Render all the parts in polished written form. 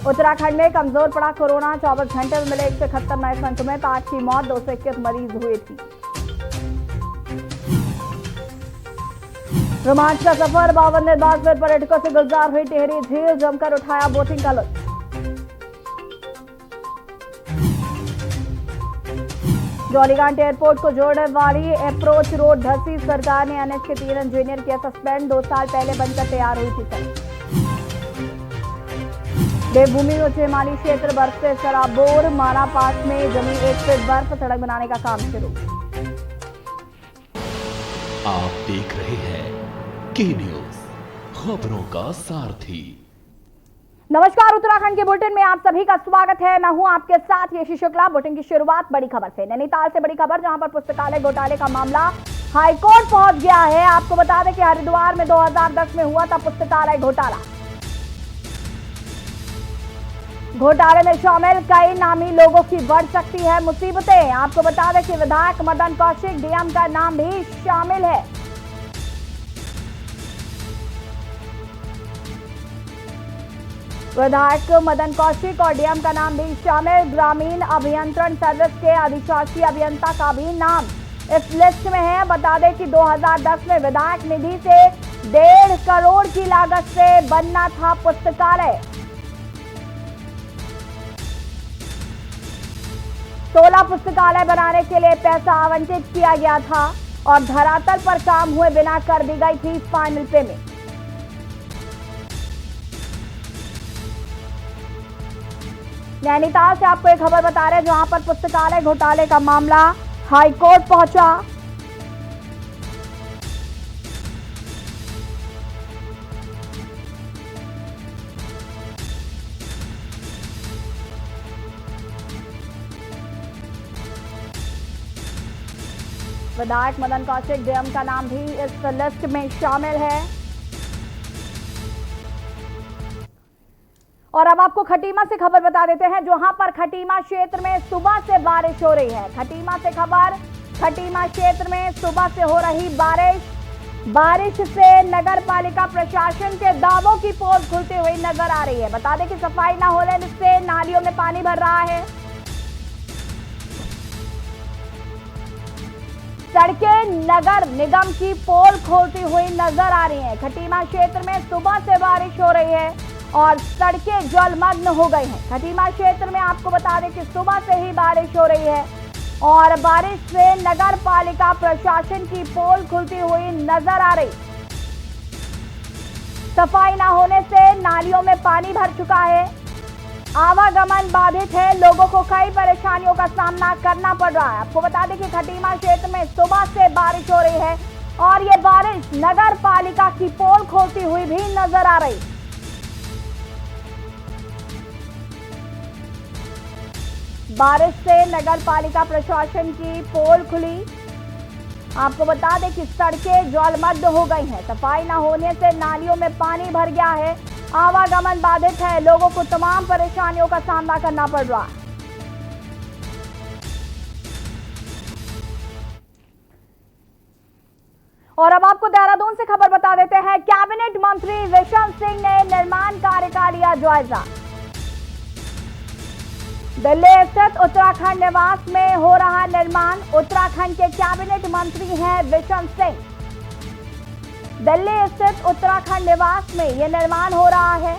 उत्तराखंड में कमजोर पड़ा कोरोना। 24 घंटे में मिले 171 नए संक्रमित, 8 की मौत, 221 मरीज हुए थी। रोमांच का सफर, 52 दिन बाद फिर पर्यटकों से गुलजार हुई टिहरी झील, जमकर उठाया बोटिंग का लुत्फ। जौलीग्रांट एयरपोर्ट को जोड़ने वाली अप्रोच रोड धसी, सरकार ने एनएच के 3 इंजीनियर किया सस्पेंड, 2 साल पहले बनकर तैयार हुई थी सड़क। देवभूमि और चेमाली क्षेत्र बर्फ से सराबोर, माना पास में जमी 1 फीट बर्फ, सड़क बनाने का काम शुरू। आप देख रहे हैं के न्यूज, खबरों का सारथी। नमस्कार, उत्तराखंड के बुलेटिन में आप सभी का स्वागत है। मैं हूं आपके साथ यशी शुक्ला। बुलेटिन की शुरुआत बड़ी खबर से। नैनीताल से बड़ी खबर, जहां पर पुस्तकालय घोटाले का मामला हाईकोर्ट पहुंच गया है। आपको बता दें कि हरिद्वार में 2010 में हुआ था पुस्तकालय घोटाला। घोटाले में शामिल कई नामी लोगों की बढ़ सकती है मुसीबतें। आपको बता दें कि विधायक मदन कौशिक, डीएम का नाम भी शामिल है। विधायक मदन कौशिक और डीएम का नाम भी शामिल। ग्रामीण अभियंत्रण सर्विस के अधिशासी अभियंता का भी नाम इस लिस्ट में है। बता दें कि 2010 में विधायक निधि से 1.5 करोड़ की लागत से बनना था पुस्तकालय। 16 पुस्तकालय बनाने के लिए पैसा आवंटित किया गया था और धरातल पर काम हुए बिना कर दी गई थी फाइनल पेमेंट। नैनीताल से आपको एक खबर बता रहे हैं, जहां पर पुस्तकालय घोटाले का मामला हाईकोर्ट पहुंचा। विधायक मदन कौशिक, डीएम का नाम भी इस लिस्ट में शामिल है। और अब आपको खटीमा से खबर बता देते हैं, जहां पर खटीमा क्षेत्र में सुबह से बारिश हो रही है। खटीमा से खबर, खटीमा क्षेत्र में सुबह से हो रही बारिश से नगर पालिका प्रशासन के दावों की पोल खुलती हुई नजर आ रही है। बता दें कि सफाई न होने से नालियों में पानी भर रहा है। सड़कें नगर निगम की पोल खोलती हुई नजर आ रही हैं। खटीमा क्षेत्र में सुबह से बारिश हो रही है और सड़कें जलमग्न हो गई हैं। खटीमा क्षेत्र में आपको बता दें कि सुबह से ही बारिश हो रही है और बारिश से नगर पालिका प्रशासन की पोल खुलती हुई नजर आ रही। सफाई न होने से नालियों में पानी भर चुका है, आवागमन बाधित है, लोगों को कई परेशानियों का सामना करना पड़ रहा है। आपको बता दें कि खटीमा क्षेत्र में सुबह से बारिश हो रही है और ये बारिश नगर पालिका की पोल खोलती हुई भी नजर आ रही। बारिश से नगर पालिका प्रशासन की पोल खुली। आपको बता दें कि सड़कें जलमग्न हो गई हैं। सफाई न होने से नालियों में पानी भर गया है, आवागमन बाधित है, लोगों को तमाम परेशानियों का सामना करना पड़ रहा है। और अब आपको देहरादून से खबर बता देते हैं, कैबिनेट मंत्री विशन सिंह ने निर्माण कार्य का लिया जायजा। दिल्ली स्थित उत्तराखंड निवास में हो रहा निर्माण। उत्तराखंड के कैबिनेट मंत्री हैं विशन सिंह। दिल्ली स्थित उत्तराखंड निवास में यह निर्माण हो रहा है।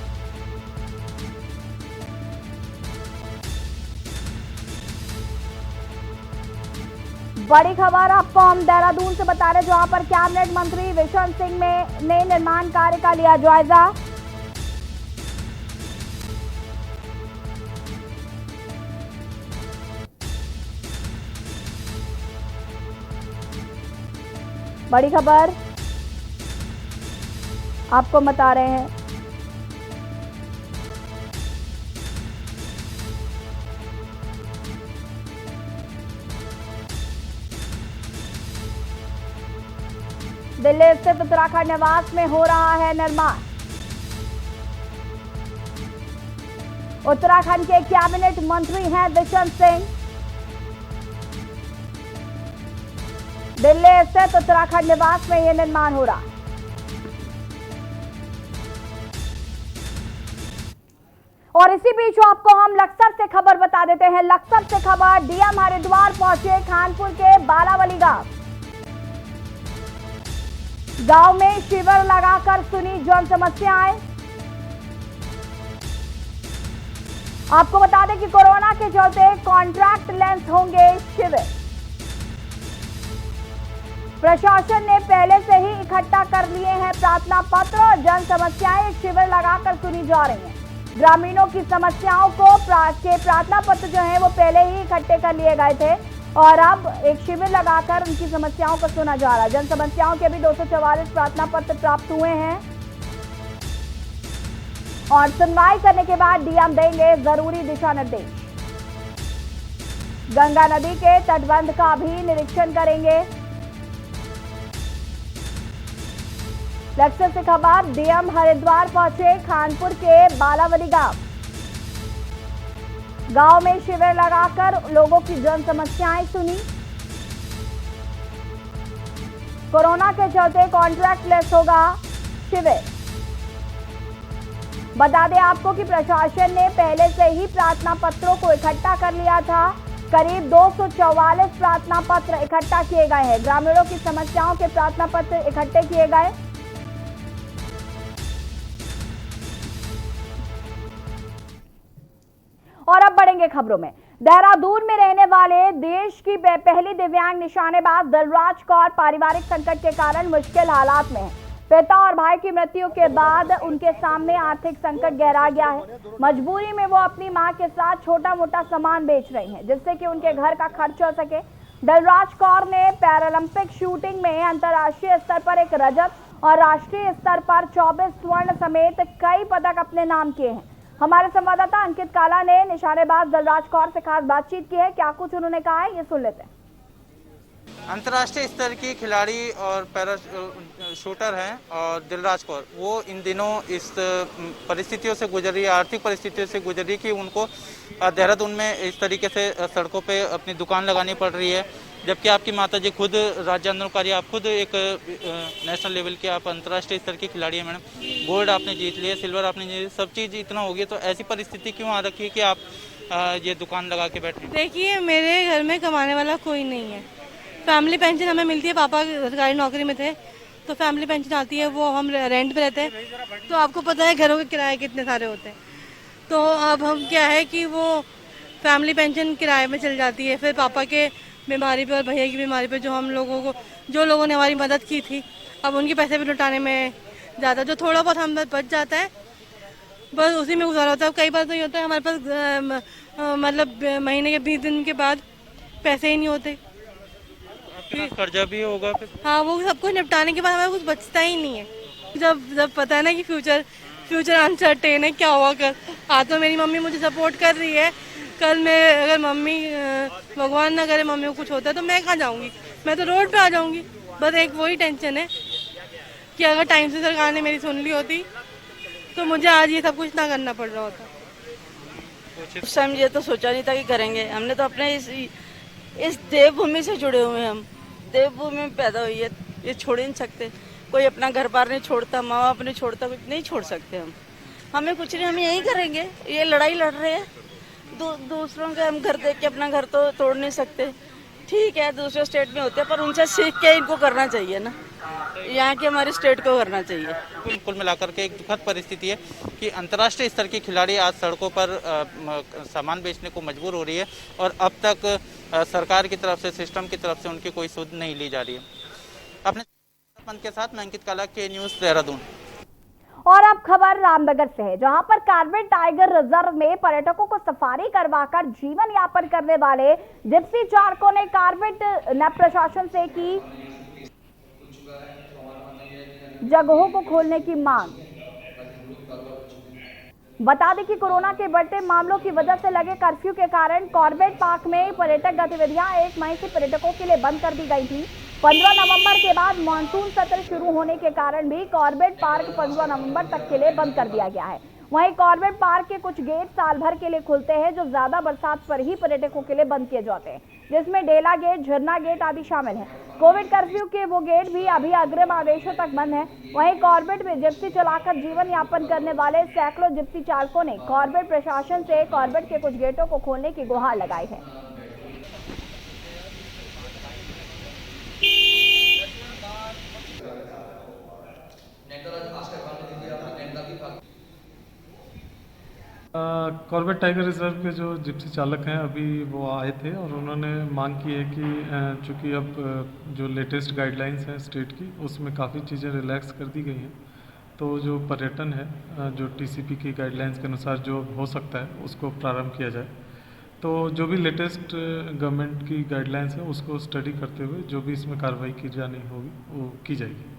बड़ी खबर आपको हम देहरादून से बता रहे, जहां पर कैबिनेट मंत्री विशन सिंह ने निर्माण कार्य का लिया जायजा। बड़ी खबर आपको बता रहे हैं, दिल्ली स्थित उत्तराखंड निवास में हो रहा है निर्माण। उत्तराखंड के कैबिनेट मंत्री हैं विशन सिंह। दिल्ली स्थित उत्तराखंड निवास में यह निर्माण हो रहा। और इसी बीच आपको हम लक्सर से खबर बता देते हैं। लक्सर से खबर, डीएम हरिद्वार पहुंचे खानपुर के बालावली गांव में शिविर लगाकर सुनी जन समस्याएं। आपको बता दें कि कोरोना के चलते कॉन्ट्रैक्ट लेंस होंगे शिविर। प्रशासन ने पहले से ही इकट्ठा कर लिए हैं प्रार्थना पत्र और जन समस्याएं शिविर लगाकर सुनी जा रही हैं। ग्रामीणों की समस्याओं को प्रार्थना पत्र जो है वो पहले ही इकट्ठे कर लिए गए थे और अब एक शिविर लगाकर उनकी समस्याओं को सुना जा रहा है। जन समस्याओं के भी 244 प्रार्थना पत्र प्राप्त हुए हैं और सुनवाई करने के बाद डीएम देंगे जरूरी दिशा निर्देश। गंगा नदी के तटबंध का भी निरीक्षण करेंगे। लक्सर से खबर, डीएम हरिद्वार पहुंचे खानपुर के बालावली गांव में शिविर लगाकर लोगों की जन समस्याएं सुनी। कोरोना के चलते कॉन्ट्रैक्ट लेस होगा शिविर। बता दें आपको कि प्रशासन ने पहले से ही प्रार्थना पत्रों को इकट्ठा कर लिया था। करीब 244 प्रार्थना पत्र इकट्ठा किए गए हैं। ग्रामीणों की समस्याओं के प्रार्थना पत्र इकट्ठे किए गए। और अब बढ़ेंगे खबरों में। देहरादून में रहने वाले देश की पहली दिव्यांग निशानेबाज दिलराज कौर पारिवारिक संकट के कारण मुश्किल हालात में है। पिता और भाई की मृत्यु के बाद उनके सामने आर्थिक संकट गहरा गया है। मजबूरी में वो अपनी मां के साथ छोटा मोटा सामान बेच रही हैं, जिससे कि उनके घर का खर्च हो सके। दिलराज कौर ने पैरालंपिक शूटिंग में अंतर्राष्ट्रीय स्तर पर एक रजत और राष्ट्रीय स्तर पर 24 स्वर्ण समेत कई पदक अपने नाम किए हैं। हमारे संवाददाता अंकित काला ने निशानेबाज दिलराज कौर से खास बातचीत की है। क्या कुछ उन्होंने कहा है, ये सुन लेते हैं। अंतर्राष्ट्रीय स्तर की खिलाड़ी और पैरा शूटर हैं और दिलराज कौर वो इन दिनों इस परिस्थितियों से गुजर रही है, आर्थिक परिस्थितियों से गुजर रही कि उनको देहरादून में इस तरीके से सड़कों पे अपनी दुकान लगानी पड़ रही है। जबकि आपकी माताजी खुद राज्य आंदोलनकारी, आप खुद एक नेशनल लेवल के, आप अंतर्राष्ट्रीय स्तर की खिलाड़ी हैं मैडम। गोल्ड आपने जीत लिया, सिल्वर आपने जीत लिया, सब चीज़ इतना हो गया, तो ऐसी परिस्थिति क्यों आ रखी है कि आप ये दुकान लगा के बैठे? देखिए, मेरे घर में कमाने वाला कोई नहीं है। फैमिली पेंशन हमें मिलती है, पापा सरकारी नौकरी में थे तो फैमिली पेंशन आती है, वो हम रेंट पे रहते हैं। तो आपको पता है घरों के किराए कितने सारे होते हैं। तो अब हम क्या है कि वो फैमिली पेंशन किराए में चल जाती है, फिर पापा के बीमारी पे और भैया की बीमारी पे जो लोगों ने हमारी मदद की थी, अब उनके पैसे भी लौटाने में ज़्यादा जो थोड़ा बहुत हम बच जाता है बस उसी में गुजारा होता है। कई बार तो ये होता है हमारे पास मतलब महीने के 20 दिन के बाद पैसे ही नहीं होते। कर्जा भी होगा फिर? हाँ, वो सब कुछ निपटाने के बाद हमें कुछ बचता ही नहीं है। जब पता है ना कि फ्यूचर अनसर्टेन है, क्या होगा कर। आज तो मेरी मम्मी मुझे सपोर्ट कर रही है, कल मैं अगर मम्मी भगवान ना करे मम्मी को कुछ होता है तो मैं कहाँ जाऊँगी, मैं तो रोड पे आ जाऊँगी। बस एक वही टेंशन है कि अगर टाइम से सरकार ने मेरी सुन ली होती तो मुझे आज ये सब कुछ ना करना पड़ रहा होता। उस टाइम ये तो सोचा नहीं था कि करेंगे। हमने तो अपने इस देवभूमि से जुड़े हुए हैं। हम देवभूमि में पैदा हुई है, ये छोड़ ही नहीं सकते। कोई अपना घर बार नहीं छोड़ता, माँ बाप नहीं छोड़ता, कुछ नहीं छोड़ सकते हम। हमें कुछ नहीं, हम यही करेंगे। ये लड़ाई लड़ रहे हैं दूसरों के, हम घर देख के अपना घर तो तोड़ नहीं सकते। ठीक है, दूसरे स्टेट में होते हैं पर उनसे सीख के इनको करना चाहिए ना, यहाँ की हमारी स्टेट को करना चाहिए। कुल मिलाकर के एक दुखद परिस्थिति है कि अंतर्राष्ट्रीय स्तर की खिलाड़ी आज सड़कों पर सामान बेचने को मजबूर हो रही है और अब तक सरकार की तरफ से, सिस्टम की तरफ से उनकी कोई सुध नहीं ली जा रही है। अपने पंत के साथ मैं अंकित काला, के न्यूज़ देहरादून। और अब खबर रामनगर से है, जहां पर कार्बेट टाइगर रिजर्व में पर्यटकों को सफारी करवाकर जीवन यापन करने वाले जिप्सी चालकों ने कार्बेट प्रशासन से की जगहों को खोलने की मांग। बता दें कि कोरोना के बढ़ते मामलों की वजह से लगे कर्फ्यू के कारण कॉर्बेट पार्क में पर्यटक गतिविधियां 1 मई से पर्यटकों के लिए बंद कर दी गई थी। 15 नवंबर के बाद मानसून सत्र शुरू होने के कारण भी कॉर्बेट पार्क 15 नवंबर तक के लिए बंद कर दिया गया है। वहीं कॉर्बेट पार्क के कुछ गेट साल भर के लिए खुलते हैं, जो ज्यादा बरसात पर ही पर्यटकों के लिए बंद किए जाते हैं, जिसमें डेला गेट, झरना गेट आदि शामिल है। कोविड कर्फ्यू के वो गेट भी अभी अग्रिम आदेशों तक बंद है। वहीं कॉर्बेट में जिप्सी चलाकर जीवन यापन करने वाले सैकड़ों जिप्सी चालकों ने कॉर्बेट प्रशासन से कॉर्बेट के कुछ गेटों को खोलने की गुहार लगाई है। कॉर्बेट टाइगर रिजर्व के जो जिप्सी चालक हैं अभी वो आए थे और उन्होंने मांग की है कि चूँकि अब जो लेटेस्ट गाइडलाइंस हैं स्टेट की उसमें काफ़ी चीज़ें रिलैक्स कर दी गई हैं, तो जो पर्यटन है जो टीसीपी की गाइडलाइंस के अनुसार जो हो सकता है उसको प्रारंभ किया जाए। तो जो भी लेटेस्ट गवर्नमेंट की गाइडलाइंस है उसको स्टडी करते हुए जो भी इसमें कार्रवाई की जानी होगी वो की जाएगी।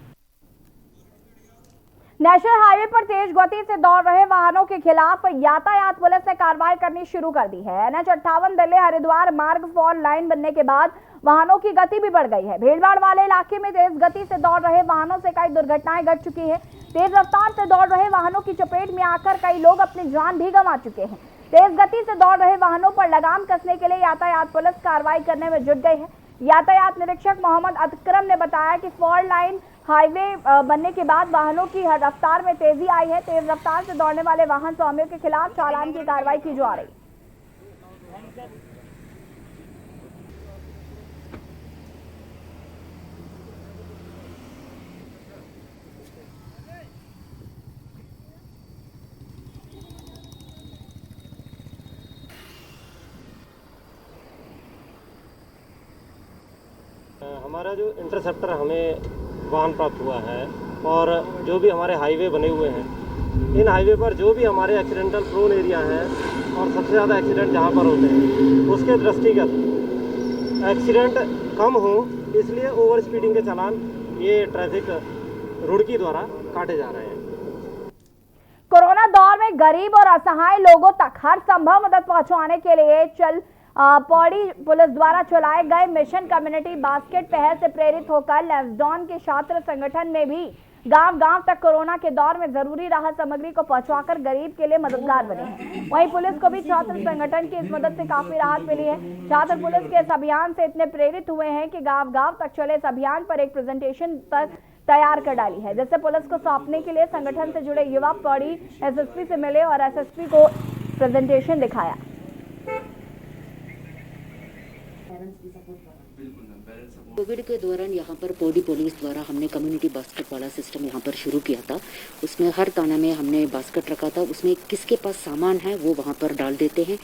नेशनल हाईवे पर तेज गति से दौड़ रहे वाहनों के खिलाफ यातायात पुलिस ने कार्रवाई करनी शुरू कर दी है। NH 58 दिल्ली हरिद्वार मार्ग 4 लाइन बनने के बाद वाहनों की गति भी बढ़ गई है। भीड़भाड़ वाले इलाके में तेज गति से दौड़ रहे वाहनों से कई दुर्घटनाएं घट चुकी है। तेज रफ्तार से दौड़ रहे वाहनों की चपेट में आकर कई लोग अपनी जान भी गंवा चुके हैं। तेज गति से दौड़ रहे वाहनों पर लगाम कसने के लिए यातायात पुलिस कार्रवाई करने में जुट गई है। यातायात निरीक्षक मोहम्मद अकरम ने बताया कि 4 लाइन हाईवे बनने के बाद वाहनों की रफ्तार में तेजी आई है। तेज रफ्तार से दौड़ने वाले वाहन स्वामियों के खिलाफ चालान की कार्रवाई की जा रही है। हमारा जो इंटरसेप्टर हमें वाहन प्राप्त हुआ है और जो भी हमारे हाईवे बने हुए हैं, इन हाईवे पर जो भी हमारे एक्सीडेंटल प्रोन एरिया हैं और सबसे ज़्यादा एक्सीडेंट जहाँ पर होते हैं उसके दृष्टिगत एक्सीडेंट कम हो, इसलिए ओवर स्पीडिंग के चालान ये ट्रैफिक रुड़की द्वारा काटे जा रहे हैं। कोरोना दौर में गरीब और असहाय लोगों तक हर संभव मदद पहुंचाने के लिए पौड़ी पुलिस द्वारा चलाए गए मिशन कम्युनिटी बास्केट पहल से प्रेरित होकर लैंसडाउन के छात्र संगठन में भी गांव-गांव तक कोरोना के दौर में जरूरी राहत सामग्री को पहुंचाकर गरीब के लिए मददगार बने हैं। वहीं पुलिस को भी छात्र संगठन की इस मदद से काफी राहत मिली है। छात्र पुलिस के इस अभियान से इतने प्रेरित हुए हैं कि गांव-गांव तक चले इस अभियान पर एक प्रेजेंटेशन तक तैयार कर डाली है, जिससे पुलिस को सौंपने के लिए संगठन से जुड़े युवा पौड़ी एसएसपी से मिले और एसएसपी को प्रेजेंटेशन दिखाया। कोविड के दौरान यहाँ पर पौड़ी पुलिस द्वारा हमने कम्युनिटी बास्केट वाला सिस्टम यहाँ पर शुरू किया था। उसमें हर थाना में हमने बास्केट रखा था, उसमें किसके पास सामान है वो वहाँ पर डाल देते हैं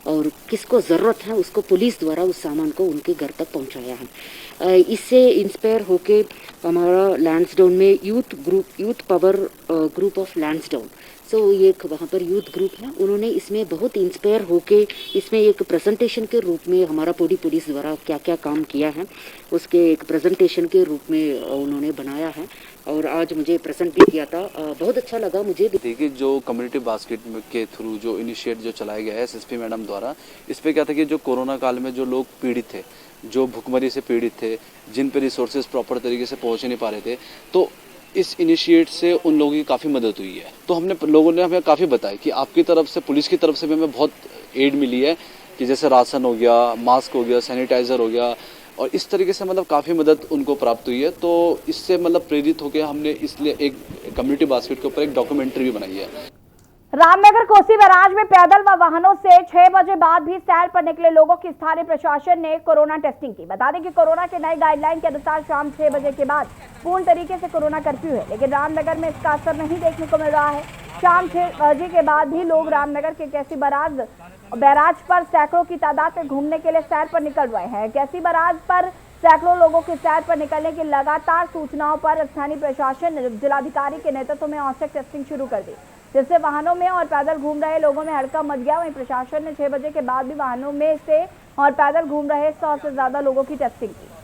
और किसको ज़रूरत है उसको पुलिस द्वारा उस सामान को उनके घर तक पहुँचाया है। इससे इंस्पायर होके हमारा लैंसडाउन में youth power group of Lansdowne, so ये वहाँ पर यूथ ग्रुप है, उन्होंने इसमें बहुत इंस्पायर होके इसमें एक प्रेजेंटेशन के रूप में हमारा पौड़ी पुलिस द्वारा क्या क्या काम किया है उसके एक प्रेजेंटेशन के रूप में उन्होंने बनाया है और आज मुझे प्रेजेंट भी किया था। बहुत अच्छा लगा मुझे। देखिए, जो कम्युनिटी बास्केट के थ्रू जो इनिशिएट जो चलाया गया है एसएसपी मैडम द्वारा, इस पे क्या था कि जो कोरोना काल में जो लोग पीड़ित थे, जो भुखमरी से पीड़ित थे, जिन पे रिसोर्सेज प्रॉपर तरीके से पहुँच नहीं पा रहे थे, तो इस इनिशिएट से उन लोगों की काफ़ी मदद हुई है। तो लोगों ने हमें काफ़ी बताया कि आपकी तरफ से, पुलिस की तरफ से भी हमें बहुत एड मिली है कि जैसे राशन हो गया, मास्क हो गया, सैनिटाइज़र हो गया, और इस तरीके से काफ़ी मदद उनको प्राप्त हुई है। तो इससे प्रेरित होकर हमने इसलिए एक कम्युनिटी बास्केट के ऊपर एक डॉक्यूमेंट्री भी बनाई है। रामनगर कोसी बैराज में पैदल व वाहनों से 6 बजे बाद भी सैर पर निकले लोगों की स्थानीय प्रशासन ने कोरोना टेस्टिंग की। बता दें कि कोरोना के नए गाइडलाइन के अनुसार शाम 6 बजे के बाद पूर्ण तरीके से कोरोना कर्फ्यू है, लेकिन रामनगर में इसका असर नहीं देखने को मिल रहा है। शाम 6 बजे के बाद भी लोग रामनगर के कैसी बैराज पर सैकड़ों की तादाद में घूमने के लिए सैर पर निकल रहे हैं। कैसी बैराज पर सैकड़ों लोगों के सैर पर निकलने की लगातार सूचनाओं पर स्थानीय प्रशासन ने जिलाधिकारी के नेतृत्व में औचक टेस्टिंग शुरू कर दी, जिससे वाहनों में और पैदल घूम रहे लोगों में हड़कंप मच गया। वहीं प्रशासन ने 6 बजे के बाद भी वाहनों में से और पैदल घूम रहे 100 से ज्यादा लोगों की टेस्टिंग की।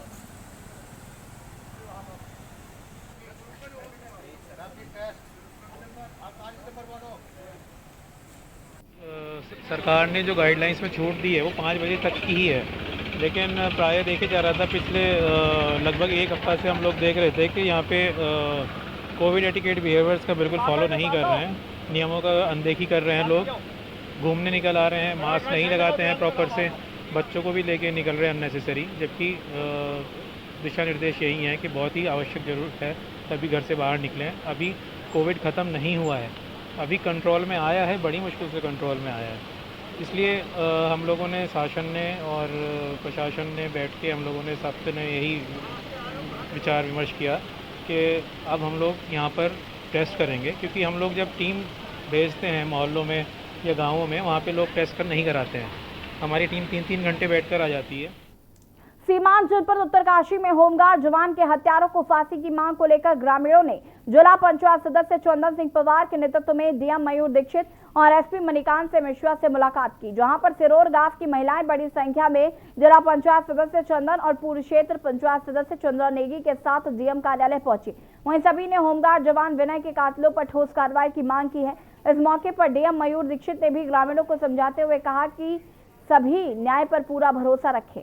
सरकार ने जो गाइडलाइंस में छूट दी है वो 5 बजे तक की ही है, लेकिन प्राय देखे जा रहा था पिछले लगभग 1 हफ्ता से हम लोग देख रहे थे कि यहाँ पे कोविड एटिकेट बिहेवियर्स का बिल्कुल फॉलो नहीं कर रहे हैं। नियमों का अनदेखी कर रहे हैं लोग, घूमने निकल आ रहे हैं, मास्क नहीं लगाते हैं प्रॉपर से, बच्चों को भी लेके निकल रहे हैं अननेसेसरी, जबकि दिशा निर्देश यही हैं कि बहुत ही आवश्यक ज़रूरत है तभी घर से बाहर निकलें। अभी कोविड ख़त्म नहीं हुआ है, अभी कंट्रोल में आया है, बड़ी मुश्किल से कंट्रोल में आया है। इसलिए हम लोगों ने, शासन ने और प्रशासन ने बैठ के हम लोगों ने सबसे ने यही विचार विमर्श किया कि अब हम लोग यहाँ पर टेस्ट करेंगे, क्योंकि हम लोग जब टीम भेजते हैं मोहल्लों में या गाँवों में, वहाँ पे लोग टेस्ट कर नहीं कराते हैं। हमारी टीम 3-3 घंटे बैठकर आ जाती है। सीमांत जनपद उत्तरकाशी में होमगार्ड जवान के हत्यारों को फांसी की मांग को लेकर ग्रामीणों ने जिला पंचायत सदस्य चंदन सिंह पवार के नेतृत्व में डीएम मयूर दीक्षित और एसपी मणिकांत से मिश्रा से मुलाकात की, जहां पर सिरोर गांव की महिलाएं बड़ी संख्या में जिला पंचायत सदस्य चंदन और पूर्व क्षेत्र पंचायत सदस्य चंद्रा नेगी के साथ डीएम कार्यालय पहुंची। वहीं सभी ने होमगार्ड जवान विनय के कातिलों पर ठोस कार्रवाई की मांग की है। इस मौके पर डीएम मयूर दीक्षित ने भी ग्रामीणों को समझाते हुए कहा कि सभी न्याय पर पूरा भरोसा रखें।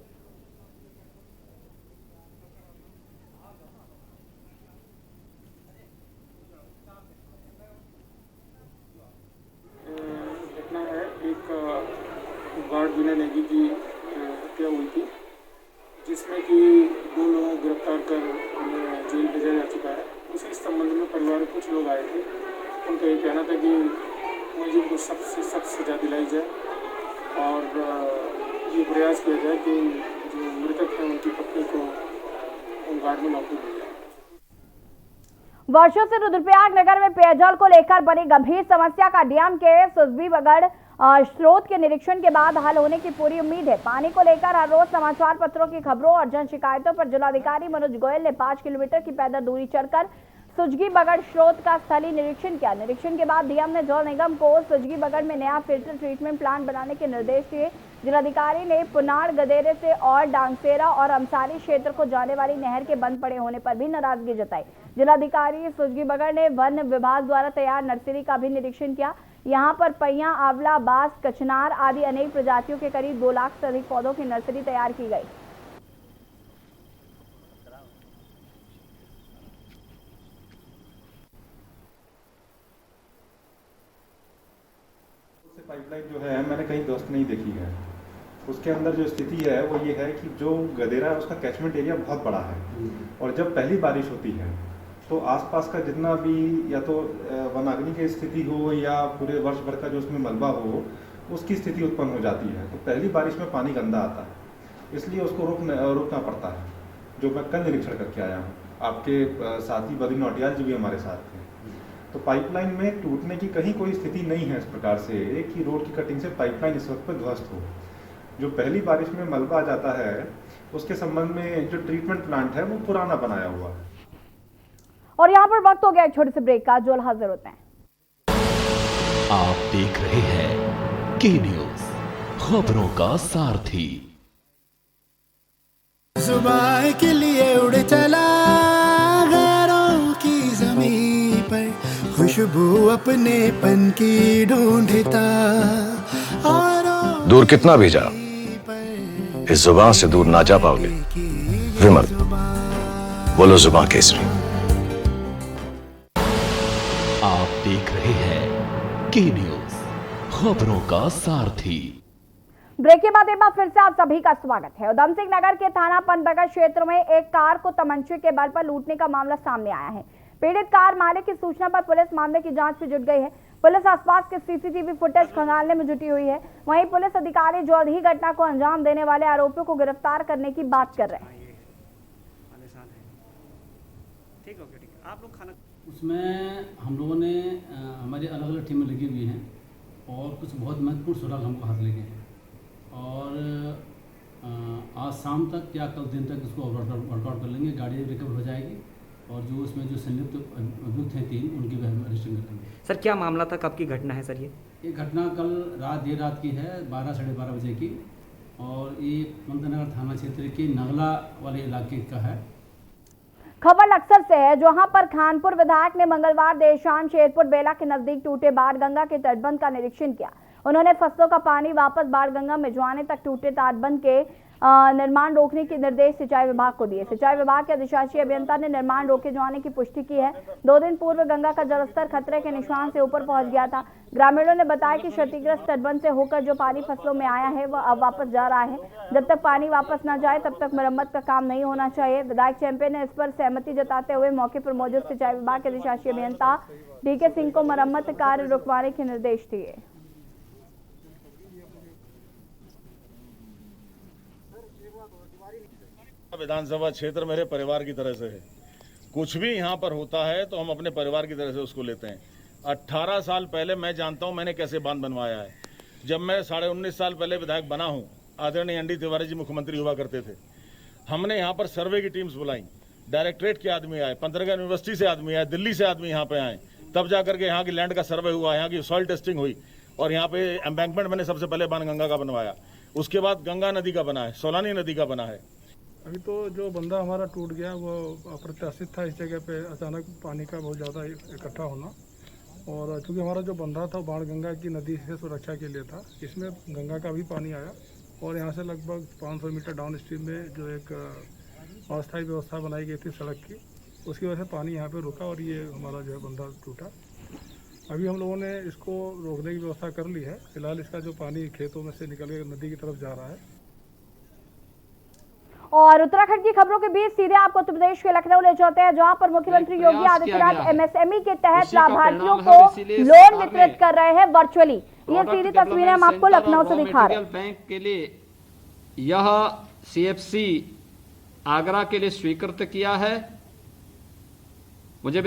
गार्ड विनय नेगी की हत्या हुई थी, जिसमें कि 2 लोगों को गिरफ्तार कर उन्हें जेल भेजा जा चुका है। उसी संबंध में परिवार के कुछ लोग आए थे, उनका ये कहना था कि मुझे को सख्त से सख्त सजा दिलाई जाए और ये प्रयास किया जाए कि जो मृतक हैं उनकी पत्नी को होमगार्ड में नौकरी दी जाए। वर्षों से रुद्रप्रयाग नगर में पेयजल को लेकर बनी गंभीर समस्या का डीएम के सुजबीबगढ़ स्रोत के निरीक्षण के बाद हल होने की पूरी उम्मीद है। पानी को लेकर हर रोज समाचार पत्रों की खबरों और जन शिकायतों पर जिलाधिकारी मनोज गोयल ने 5 किलोमीटर की पैदल दूरी चलकर सुजगीबगढ़ स्रोत का स्थलीय निरीक्षण किया। निरीक्षण के बाद डीएम ने जल निगम को सुजगीबगढ़ में नया फिल्टर ट्रीटमेंट प्लांट बनाने के निर्देश दिए। जिलाधिकारी ने पुनाड़, गदेरे से और डांगसेरा और अमसारी क्षेत्र को जाने वाली नहर के बंद पड़े होने पर भी नाराजगी जताई। जिलाधिकारी सुजगीबगढ़ ने वन विभाग द्वारा तैयार नर्सरी का भी निरीक्षण किया। यहाँ पर पहिया, आंवला, बांस, कचनार आदि अनेक प्रजातियों के करीब 2 लाख से अधिक पौधों की नर्सरी तैयार की गई। पाइपलाइन जो है मैंने कहीं दोस्त नहीं देखी है। उसके अंदर जो स्थिति है वो ये है कि जो गदेरा है उसका कैचमेंट एरिया बहुत बड़ा है और जब पहली बारिश होती है तो आसपास का जितना भी या तो वनाग्नि की स्थिति हो या पूरे वर्ष भर का जो उसमें मलबा हो उसकी स्थिति उत्पन्न हो जाती है। तो पहली बारिश में पानी गंदा आता है, इसलिए उसको रोकना पड़ता है, जो मैं कल निरीक्षण करके आया हूँ। आपके साथी बद्री नौटियाल जी भी हमारे साथ थे। तो पाइपलाइन में टूटने की कहीं कोई स्थिति नहीं है इस प्रकार से कि रोड की कटिंग से पाइपलाइन इस वक्त पर ध्वस्त हो। जो पहली बारिश में मलबा आ जाता है उसके संबंध में जो ट्रीटमेंट प्लांट है वो पुराना बनाया हुआ है। और यहाँ पर वक्त हो गया एक छोटे से ब्रेक का, जो हाजिर होते हैं। आप देख रहे हैं के न्यूज, खबरों का सारथी। जुबान के लिए उड़ चला गैरों की जमीन पर, खुशबू अपने पन की ढूंढता। दूर कितना भी जा, इस जुबान से दूर ना जा पाओगे। विमल, बोलो जुबान केसरी। आप देख रहे हैं के न्यूज, खबरों का सारथी। ब्रेक के बाद एक बार फिर से आप सभी का स्वागत है। उधम सिंह नगर के थाना पंतनगर क्षेत्र में एक कार को तमंचे के बल पर लूटने का मामला सामने आया है। पीड़ित कार मालिक की सूचना पर पुलिस मामले की जांच में जुट गई है। पुलिस आसपास के सीसीटीवी फुटेज खंगालने में जुटी हुई है। वहीं पुलिस अधिकारी जल्द ही घटना को अंजाम देने वाले आरोपियों को गिरफ्तार करने की बात कर रहे हैं। आप लोग खाना उसमें हम लोगों ने हमारी अलग अलग टीमें लगी हुई हैं और कुछ बहुत महत्वपूर्ण सुराग हमको हाथ लगे हैं और आज शाम तक या कल दिन तक उसको वर्कआउट कर लेंगे। गाड़ी रिकवर हो जाएगी और जो उसमें जो संलिप्त अभियुक्त हैं 3 उनकी भी हम अरेस्टिंग करेंगे। सर क्या मामला था, कब की घटना है सर? ये घटना कल देर रात की है, 12 साढ़े 12 बजे की, और ये पंतनगर थाना क्षेत्र के नगला वाले इलाके का है। खबर अक्सर से है, जहां पर खानपुर विधायक ने मंगलवार देर शाम शेरपुर बेला के नजदीक टूटे बाणगंगा के तटबंध का निरीक्षण किया। उन्होंने फसलों का पानी वापस बाणगंगा में जाने तक टूटे तटबंध के निर्माण रोकने के निर्देश सिंचाई विभाग को दिए। सिंचाई विभाग के अधिशासी अभियंता ने निर्माण रोके जाने की पुष्टि की है। 2 दिन पूर्व गंगा का जलस्तर खतरे के निशान से ऊपर पहुंच गया था। ग्रामीणों ने बताया कि क्षतिग्रस्त तटबंध से होकर जो पानी फसलों में आया है वह अब वापस जा रहा है। जब तक पानी वापस न जाए तब तक मरम्मत का काम नहीं होना चाहिए। विधायक चैंपियन ने इस पर सहमति जताते हुए मौके पर मौजूद सिंचाई विभाग के अधिशासी अभियंता डीके सिंह को मरम्मत कार्य रुकवाने के निर्देश दिए। विधानसभा क्षेत्र मेरे परिवार की तरह से है। कुछ भी यहाँ पर होता है तो हम अपने परिवार की तरह से उसको लेते हैं। 18 साल पहले मैं जानता हूँ मैंने कैसे बांध बनवाया है। जब मैं 19.5 साल पहले विधायक बना हूँ, आदरणीय एनडी तिवारी जी मुख्यमंत्री हुआ करते थे। हमने यहाँ पर सर्वे की टीम्स बुलाई, डायरेक्टरेट के आदमी आए, पंतरगा यूनिवर्सिटी से आदमी आए, दिल्ली से आदमी यहाँ पे आए, तब जाकर के यहाँ की लैंड का सर्वे हुआ, यहाँ की सॉइल टेस्टिंग हुई और यहाँ पे एम्बैंकमेंट मैंने सबसे पहले बाणगंगा का बनवाया। उसके बाद गंगा नदी का बना है, सोलानी नदी का बना है। अभी तो जो बंदा हमारा टूट गया वो अप्रत्याशित था। इस जगह पे अचानक पानी का बहुत ज़्यादा इकट्ठा होना, और चूँकि हमारा जो बंधा था बाणगंगा की नदी से सुरक्षा के लिए था, इसमें गंगा का भी पानी आया और यहाँ से लगभग 500 मीटर डाउन स्ट्रीम में जो एक अस्थायी व्यवस्था बनाई गई थी सड़क की, उसकी वजह से पानी यहाँ पे रुका और ये हमारा जो है बंधा टूटा। अभी हम लोगों ने इसको रोकने की व्यवस्था कर ली है। फिलहाल इसका जो पानी खेतों में से निकल के नदी की तरफ जा रहा है। और उत्तराखंड की खबरों के बीच सीधे आपको उत्तर प्रदेश के लखनऊ ले जाते हैं, जहां पर मुख्यमंत्री योगी आदित्यनाथ एमएसएमई के तहत लाभार्थियों को लोन वितरित कर रहे हैं वर्चुअली। ये सीधी तस्वीरें हम आपको लखनऊ से दिखा रहे हैं। बैंक के लिए यह CFC आगरा के लिए स्वीकृत किया है। मुझे